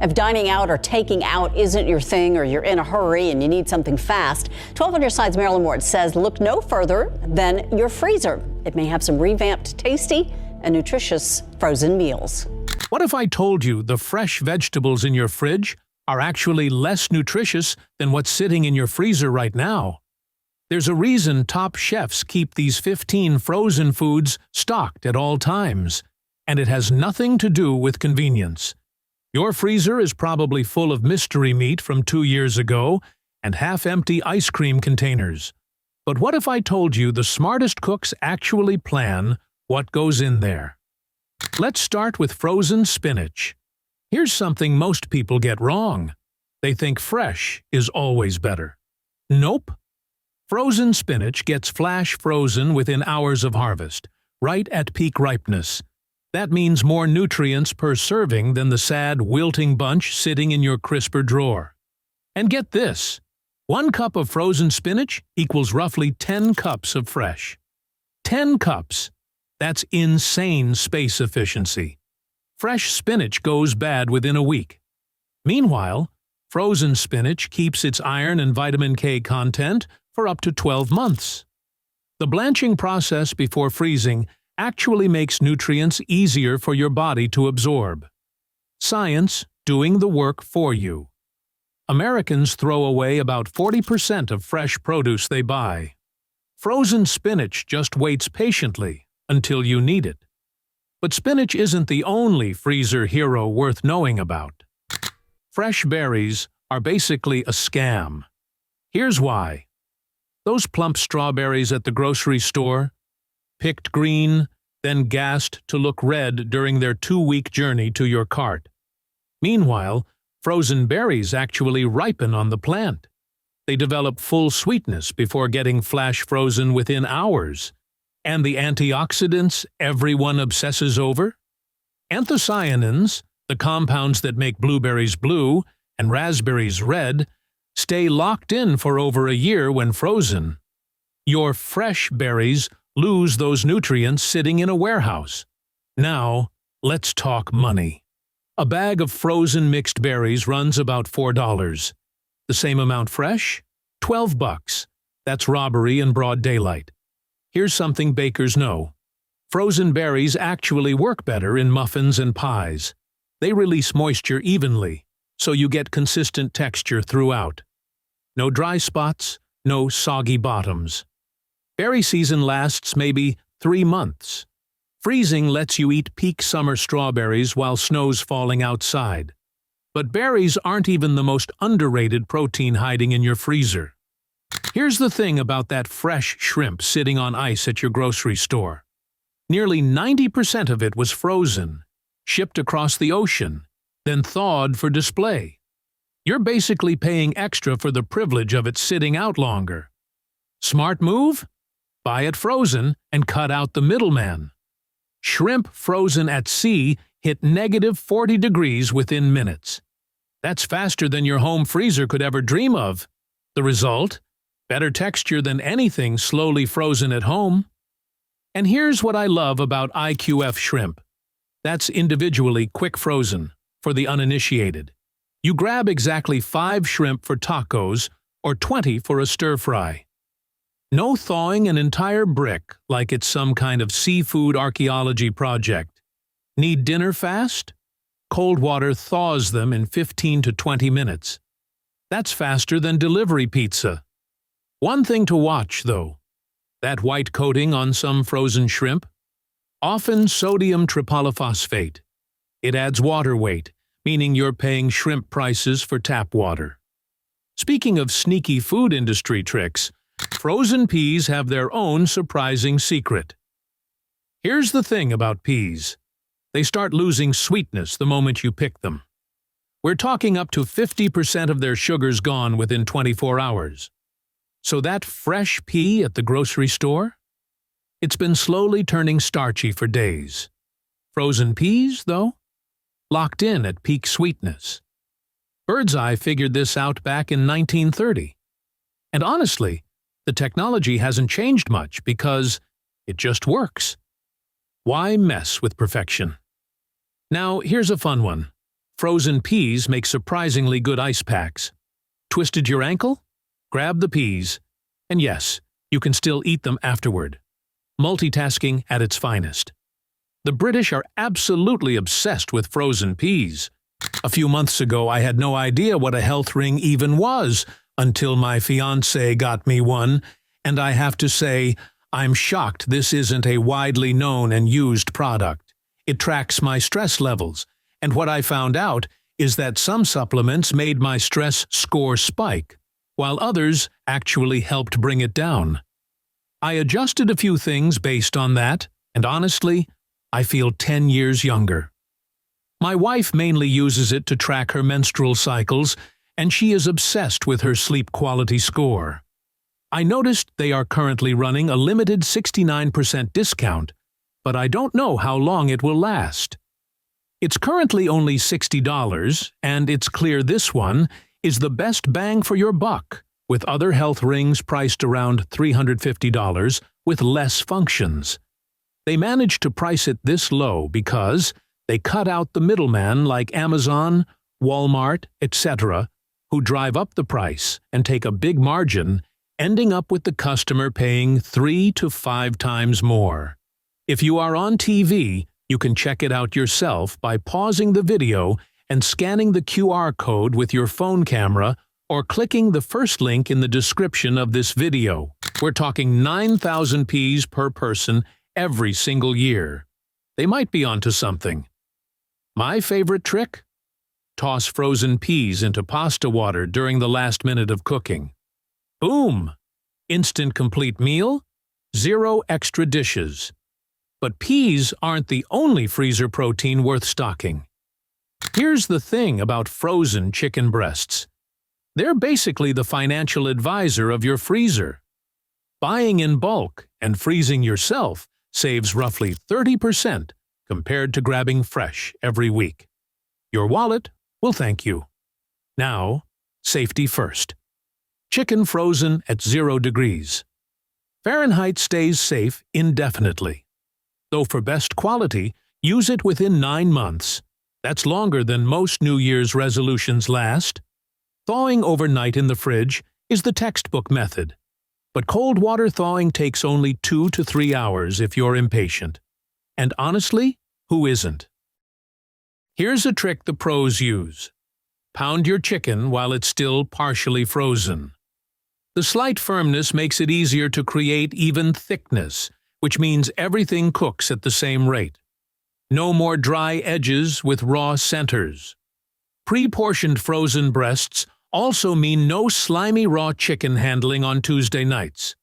If dining out or taking out isn't your thing, or you're in a hurry and you need something fast, 12 on your side's Marilyn Ward says look no further than your freezer. It may have some revamped, tasty and nutritious frozen meals. What if I told you the fresh vegetables in your fridge are actually less nutritious than what's sitting in your freezer right now? There's a reason top chefs keep these 15 frozen foods stocked at all times, and it has nothing to do with convenience. Your freezer is probably full of mystery meat from 2 years ago and half-empty ice cream containers. But what if I told you the smartest cooks actually plan what goes in there? Let's start with frozen spinach. Here's something most people get wrong. They think fresh is always better. Nope. Frozen spinach gets flash frozen within hours of harvest, right at peak ripeness. That means more nutrients per serving than the sad, wilting bunch sitting in your crisper drawer. And get this, 1 cup of frozen spinach equals roughly 10 cups of fresh. 10 cups! That's insane space efficiency. Fresh spinach goes bad within a week. Meanwhile, frozen spinach keeps its iron and vitamin K content for up to 12 months. The blanching process before freezing actually makes nutrients easier for your body to absorb. Science doing the work for you. Americans throw away about 40% of fresh produce they buy. Frozen spinach just waits patiently until you need it. But spinach isn't the only freezer hero worth knowing about. Fresh berries are basically a scam. Here's why. Those plump strawberries at the grocery store, picked green, then gassed to look red during their 2-week journey to your cart. Meanwhile, frozen berries actually ripen on the plant. They develop full sweetness before getting flash frozen within hours. And the antioxidants everyone obsesses over? Anthocyanins, the compounds that make blueberries blue and raspberries red, stay locked in for over a year when frozen. Your fresh berries lose those nutrients sitting in a warehouse. Now, let's talk money. A bag of frozen mixed berries runs about $4. The same amount fresh? $12. That's robbery in broad daylight. Here's something bakers know. Frozen berries actually work better in muffins and pies. They release moisture evenly, so you get consistent texture throughout. No dry spots, no soggy bottoms. Berry season lasts maybe 3 months. Freezing lets you eat peak summer strawberries while snow's falling outside. But berries aren't even the most underrated protein hiding in your freezer. Here's the thing about that fresh shrimp sitting on ice at your grocery store. Nearly 90% of it was frozen, shipped across the ocean, then thawed for display. You're basically paying extra for the privilege of it sitting out longer. Smart move? Buy it frozen and cut out the middleman. Shrimp frozen at sea hit -40 degrees within minutes. That's faster than your home freezer could ever dream of. The result? Better texture than anything slowly frozen at home. And here's what I love about IQF shrimp. That's individually quick frozen, for the uninitiated. You grab exactly 5 shrimp for tacos or 20 for a stir-fry. No thawing an entire brick like it's some kind of seafood archaeology project. Need dinner fast? Cold water thaws them in 15 to 20 minutes. That's faster than delivery pizza. One thing to watch, though. That white coating on some frozen shrimp? Often sodium tripolyphosphate. It adds water weight, meaning you're paying shrimp prices for tap water. Speaking of sneaky food industry tricks, frozen peas have their own surprising secret. Here's the thing about peas. They start losing sweetness the moment you pick them. We're talking up to 50% of their sugars gone within 24 hours. So that fresh pea at the grocery store? It's been slowly turning starchy for days. Frozen peas, though? Locked in at peak sweetness. Birdseye figured this out back in 1930. And honestly, the technology hasn't changed much because it just works. Why mess with perfection? Now, here's a fun one. Frozen peas make surprisingly good ice packs. Twisted your ankle? Grab the peas. And yes, you can still eat them afterward. Multitasking at its finest. The British are absolutely obsessed with frozen peas. A few months ago, I had no idea what a health ring even was until my fiancé got me one, and I have to say, I'm shocked this isn't a widely known and used product. It tracks my stress levels, and what I found out is that some supplements made my stress score spike, while others actually helped bring it down. I adjusted a few things based on that, and honestly, I feel 10 years younger. My wife mainly uses it to track her menstrual cycles, and she is obsessed with her sleep quality score. I noticed they are currently running a limited 69% discount, but I don't know how long it will last. It's currently only $60, and it's clear this one is the best bang for your buck, with other health rings priced around $350 with less functions. They managed to price it this low because they cut out the middleman like Amazon, Walmart, etc., who drive up the price and take a big margin, ending up with the customer paying 3 to 5 times more. If you are on TV, you can check it out yourself by pausing the video and scanning the QR code with your phone camera or clicking the first link in the description of this video. We're talking 9,000 peas per person every single year. They might be onto something. My favorite trick? Toss frozen peas into pasta water during the last minute of cooking. Boom! Instant complete meal, 0 extra dishes. But peas aren't the only freezer protein worth stocking. Here's the thing about frozen chicken breasts. They're basically the financial advisor of your freezer. Buying in bulk and freezing yourself saves roughly 30% compared to grabbing fresh every week. Your wallet will thank you. Now, safety first. Chicken frozen at 0 degrees. Fahrenheit stays safe indefinitely. Though for best quality, use it within 9 months. That's longer than most New Year's resolutions last. Thawing overnight in the fridge is the textbook method, but cold water thawing takes only 2 to 3 hours if you're impatient. And honestly, who isn't? Here's a trick the pros use. Pound your chicken while it's still partially frozen. The slight firmness makes it easier to create even thickness, which means everything cooks at the same rate. No more dry edges with raw centers. Pre-portioned frozen breasts also mean no slimy raw chicken handling on Tuesday nights.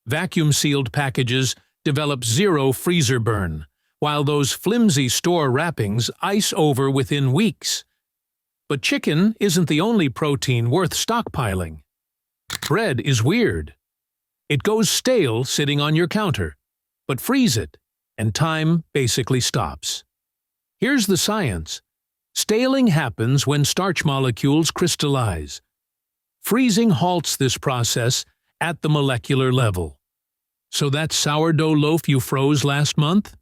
Vacuum-sealed packages develop 0 freezer burn, while those flimsy store wrappings ice over within weeks. But chicken isn't the only protein worth stockpiling. Bread is weird. It goes stale sitting on your counter, but freeze it, and time basically stops. Here's the science. Staling happens when starch molecules crystallize. Freezing halts this process at the molecular level. So that sourdough loaf you froze last month?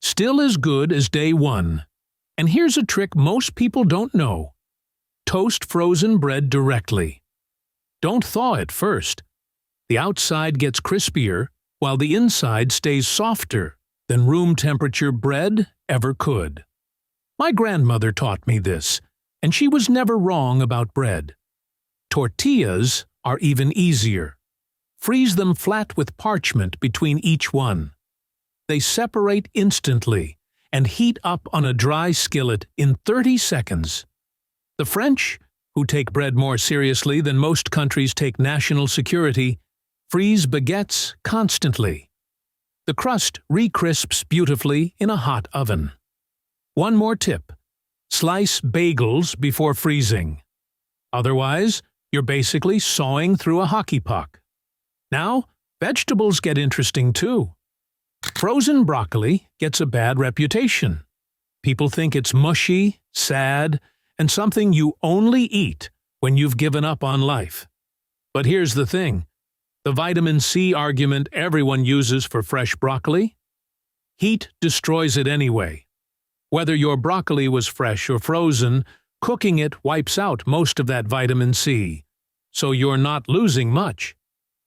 Still as good as day one. And here's a trick most people don't know. Toast frozen bread directly. Don't thaw it first. The outside gets crispier, while the inside stays softer than room temperature bread ever could. My grandmother taught me this, and she was never wrong about bread. Tortillas are even easier. Freeze them flat with parchment between each one. They separate instantly and heat up on a dry skillet in 30 seconds. The French, who take bread more seriously than most countries take national security, freeze baguettes constantly. The crust recrisps beautifully in a hot oven. One more tip. Slice bagels before freezing. Otherwise, you're basically sawing through a hockey puck. Now, vegetables get interesting too. Frozen broccoli gets a bad reputation. People think it's mushy, sad, and something you only eat when you've given up on life. But here's the thing. The vitamin C argument everyone uses for fresh broccoli? Heat destroys it anyway. Whether your broccoli was fresh or frozen, cooking it wipes out most of that vitamin C, so you're not losing much.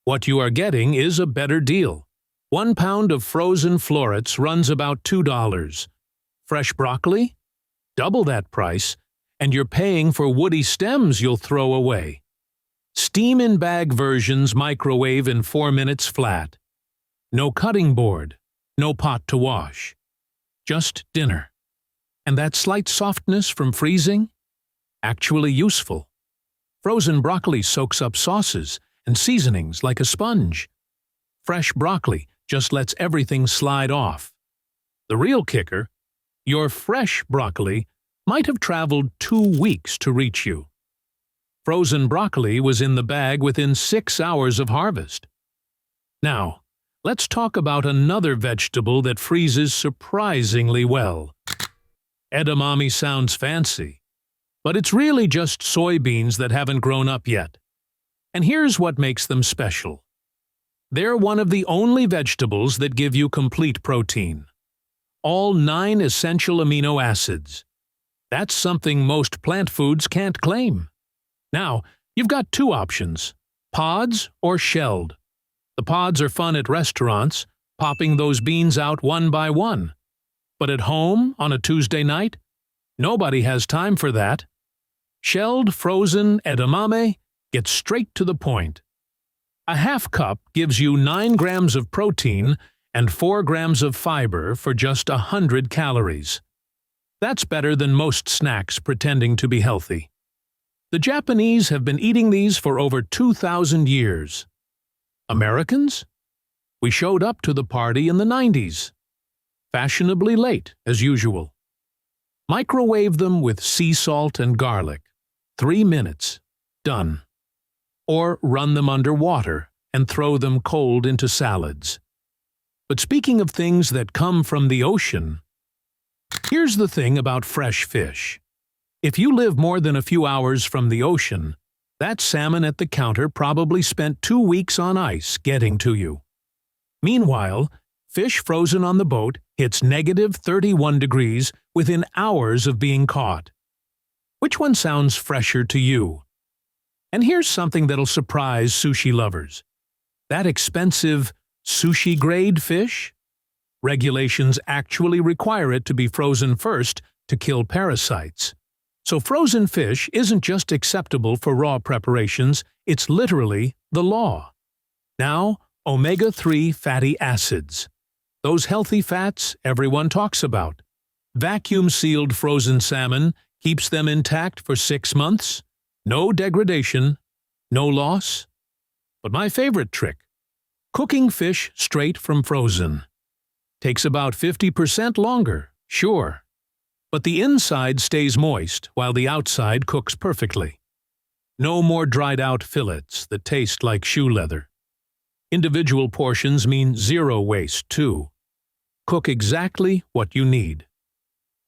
What you are getting is a better deal. 1 pound of frozen florets runs about $2. Fresh broccoli? Double that price, and you're paying for woody stems you'll throw away. Steam-in-bag versions microwave in 4 minutes flat. No cutting board, no pot to wash. Just dinner. And that slight softness from freezing? Actually useful. Frozen broccoli soaks up sauces and seasonings like a sponge. Fresh broccoli just lets everything slide off. The real kicker, your fresh broccoli might have traveled 2 weeks to reach you. Frozen broccoli was in the bag within 6 hours of harvest. Now, let's talk about another vegetable that freezes surprisingly well. Edamame sounds fancy, but it's really just soybeans that haven't grown up yet. And here's what makes them special. They're one of the only vegetables that give you complete protein. All 9 essential amino acids. That's something most plant foods can't claim. Now, you've got 2 options, pods or shelled. The pods are fun at restaurants, popping those beans out one by one. But at home, on a Tuesday night, nobody has time for that. Shelled frozen edamame gets straight to the point. A half cup gives you 9 grams of protein and 4 grams of fiber for just 100 calories. That's better than most snacks pretending to be healthy. The Japanese have been eating these for over 2,000 years. Americans? We showed up to the party in the 90s. Fashionably late, as usual. Microwave them with sea salt and garlic. 3 minutes. Done. Or run them under water and throw them cold into salads. But speaking of things that come from the ocean, here's the thing about fresh fish. If you live more than a few hours from the ocean, that salmon at the counter probably spent 2 weeks on ice getting to you. Meanwhile, fish frozen on the boat hits negative 31 degrees within hours of being caught. Which one sounds fresher to you? And here's something that'll surprise sushi lovers. That expensive sushi-grade fish? Regulations actually require it to be frozen first to kill parasites. So frozen fish isn't just acceptable for raw preparations, it's literally the law. Now, omega-3 fatty acids. Those healthy fats everyone talks about. Vacuum-sealed frozen salmon keeps them intact for 6 months. No degradation, no loss. But my favorite trick, cooking fish straight from frozen. Takes about 50% longer, sure. But the inside stays moist while the outside cooks perfectly. No more dried-out fillets that taste like shoe leather. Individual portions mean 0 waste, too. Cook exactly what you need.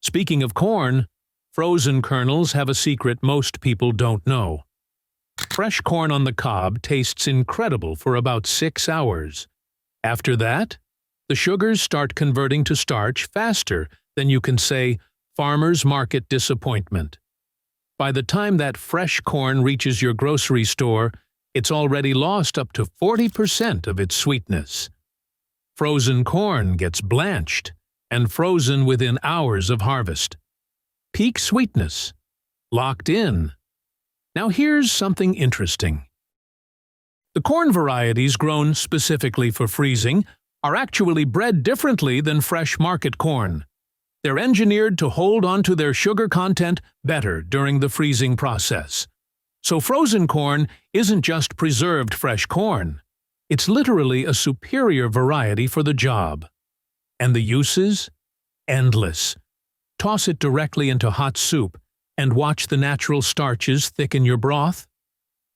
Speaking of corn, frozen kernels have a secret most people don't know. Fresh corn on the cob tastes incredible for about 6 hours. After that, the sugars start converting to starch faster than you can say farmer's market disappointment. By the time that fresh corn reaches your grocery store, it's already lost up to 40% of its sweetness. Frozen corn gets blanched and frozen within hours of harvest. Peak sweetness. Locked in. Now here's something interesting. The corn varieties grown specifically for freezing are actually bred differently than fresh market corn. They're engineered to hold onto their sugar content better during the freezing process. So frozen corn isn't just preserved fresh corn. It's literally a superior variety for the job. And the uses? Endless. Toss it directly into hot soup and watch the natural starches thicken your broth.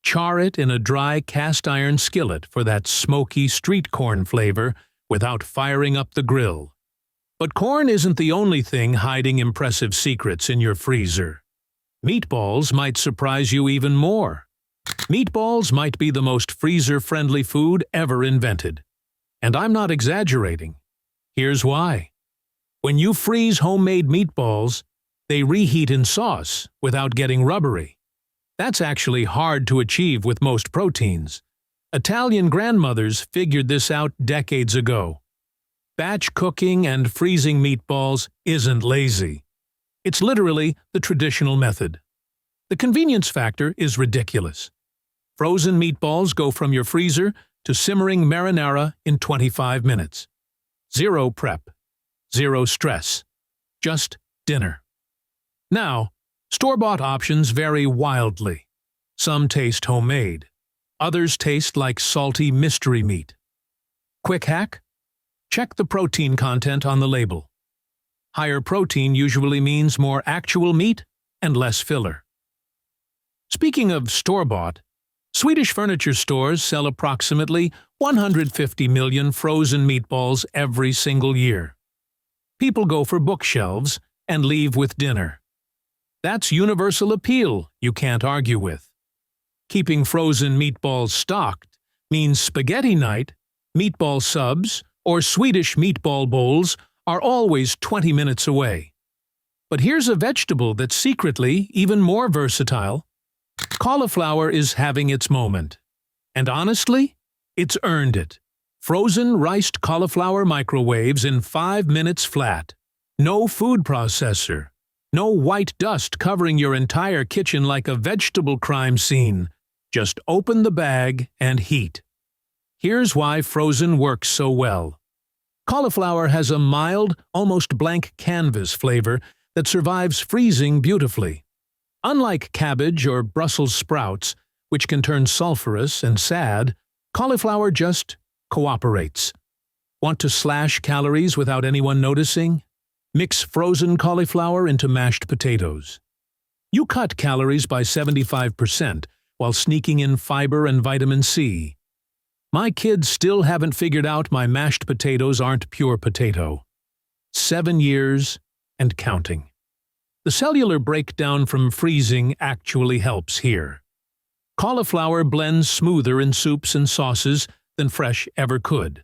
Char it in a dry cast iron skillet for that smoky street corn flavor without firing up the grill. But corn isn't the only thing hiding impressive secrets in your freezer. Meatballs might surprise you even more. Meatballs might be the most freezer-friendly food ever invented. And I'm not exaggerating. Here's why. When you freeze homemade meatballs, they reheat in sauce without getting rubbery. That's actually hard to achieve with most proteins. Italian grandmothers figured this out decades ago. Batch cooking and freezing meatballs isn't lazy. It's literally the traditional method. The convenience factor is ridiculous. Frozen meatballs go from your freezer to simmering marinara in 25 minutes. Zero prep, zero stress, just dinner. Now, store-bought options vary wildly. Some taste homemade. Others taste like salty mystery meat. Quick hack? Check the protein content on the label. Higher protein usually means more actual meat and less filler. Speaking of store-bought, Swedish furniture stores sell approximately 150 million frozen meatballs every single year. People go for bookshelves and leave with dinner. That's universal appeal you can't argue with. Keeping frozen meatballs stocked means spaghetti night, meatball subs, or Swedish meatball bowls are always 20 minutes away. But here's a vegetable that's secretly even more versatile. Cauliflower is having its moment. And honestly, it's earned it. Frozen riced cauliflower microwaves in 5 minutes flat. No food processor. No white dust covering your entire kitchen like a vegetable crime scene. Just open the bag and heat. Here's why frozen works so well. Cauliflower has a mild, almost blank canvas flavor that survives freezing beautifully. Unlike cabbage or Brussels sprouts, which can turn sulfurous and sad, cauliflower just cooperates. Want to slash calories without anyone noticing? Mix frozen cauliflower into mashed potatoes. You cut calories by 75% while sneaking in fiber and vitamin C. My kids still haven't figured out my mashed potatoes aren't pure potato. 7 years and counting. The cellular breakdown from freezing actually helps here. Cauliflower blends smoother in soups and sauces than fresh ever could.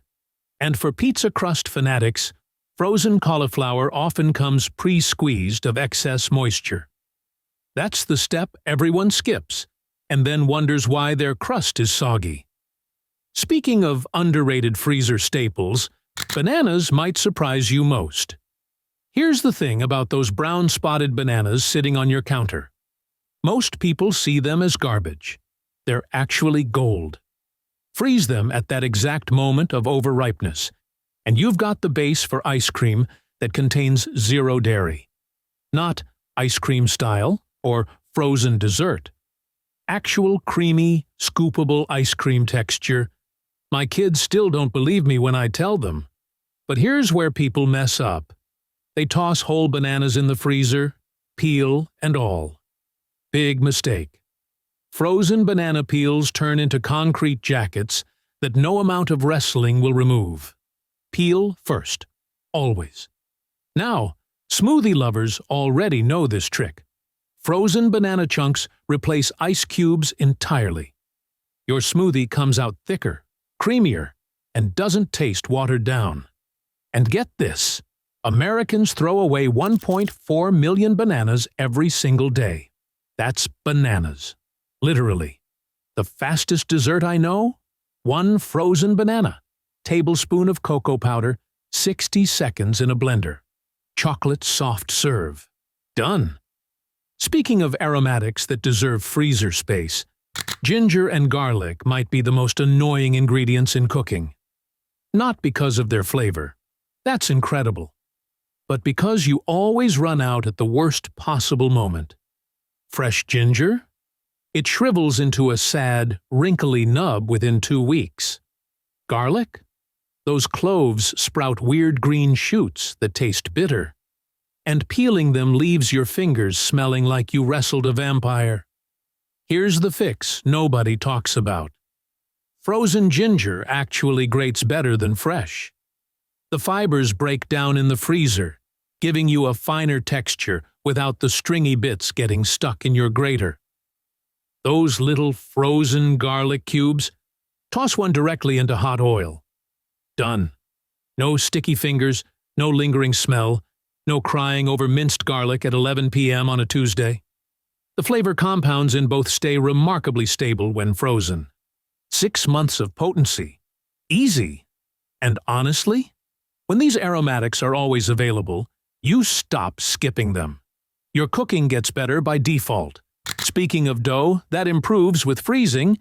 And for pizza crust fanatics, frozen cauliflower often comes pre-squeezed of excess moisture. That's the step everyone skips, and then wonders why their crust is soggy. Speaking of underrated freezer staples, bananas might surprise you most. Here's the thing about those brown-spotted bananas sitting on your counter. Most people see them as garbage. They're actually gold. Freeze them at that exact moment of overripeness, and you've got the base for ice cream that contains zero dairy. Not ice cream style or frozen dessert. Actual creamy, scoopable ice cream texture. My kids still don't believe me when I tell them. But here's where people mess up. They toss whole bananas in the freezer, peel and all. Big mistake. Frozen banana peels turn into concrete jackets that no amount of wrestling will remove. Peel first, always. Now, smoothie lovers already know this trick. Frozen banana chunks replace ice cubes entirely. Your smoothie comes out thicker, creamier, and doesn't taste watered down. And get this, Americans throw away 1.4 million bananas every single day. That's bananas. Literally. The fastest dessert I know? 1 frozen banana. Tablespoon of cocoa powder, 60 seconds in a blender. Chocolate soft serve. Done. Speaking of aromatics that deserve freezer space, ginger and garlic might be the most annoying ingredients in cooking. Not because of their flavor. That's incredible. But because you always run out at the worst possible moment. Fresh ginger? It shrivels into a sad, wrinkly nub within 2 weeks. Garlic? Those cloves sprout weird green shoots that taste bitter. And peeling them leaves your fingers smelling like you wrestled a vampire. Here's the fix nobody talks about. Frozen ginger actually grates better than fresh. The fibers break down in the freezer, giving you a finer texture without the stringy bits getting stuck in your grater. Those little frozen garlic cubes, toss one directly into hot oil. Done. No sticky fingers, no lingering smell, No crying over minced garlic at 11 p.m. on a Tuesday. The flavor compounds in both stay remarkably stable when frozen. 6 months of potency. Easy. And honestly, when these aromatics are always available, you stop skipping them. Your cooking gets better by default. Speaking of dough, that improves with freezing.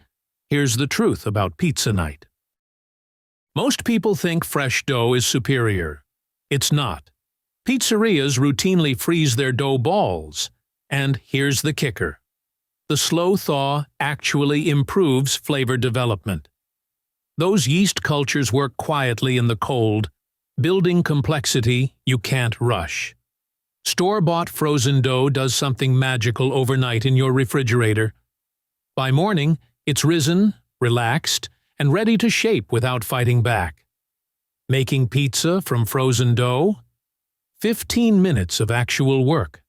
Here's the truth about pizza night. Most people think fresh dough is superior. It's not. Pizzerias routinely freeze their dough balls. And here's the kicker. The slow thaw actually improves flavor development. Those yeast cultures work quietly in the cold, building complexity you can't rush. Store-bought frozen dough does something magical overnight in your refrigerator. By morning, it's risen, relaxed, and ready to shape without fighting back. Making pizza from frozen dough? 15 minutes of actual work.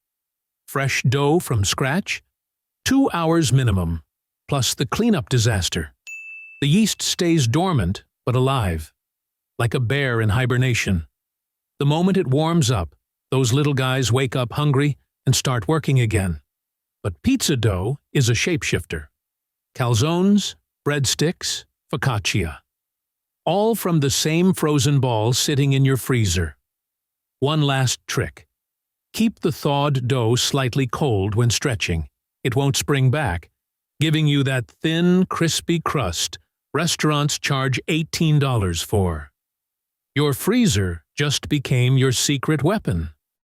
Fresh dough from scratch? 2 hours minimum, plus the cleanup disaster. The yeast stays dormant, but alive, like a bear in hibernation. The moment it warms up, those little guys wake up hungry and start working again. But pizza dough is a shapeshifter. Calzones, breadsticks, focaccia. All from the same frozen ball sitting in your freezer. One last trick. Keep the thawed dough slightly cold when stretching. It won't spring back, giving you that thin, crispy crust restaurants charge $18 for. Your freezer just became your secret weapon.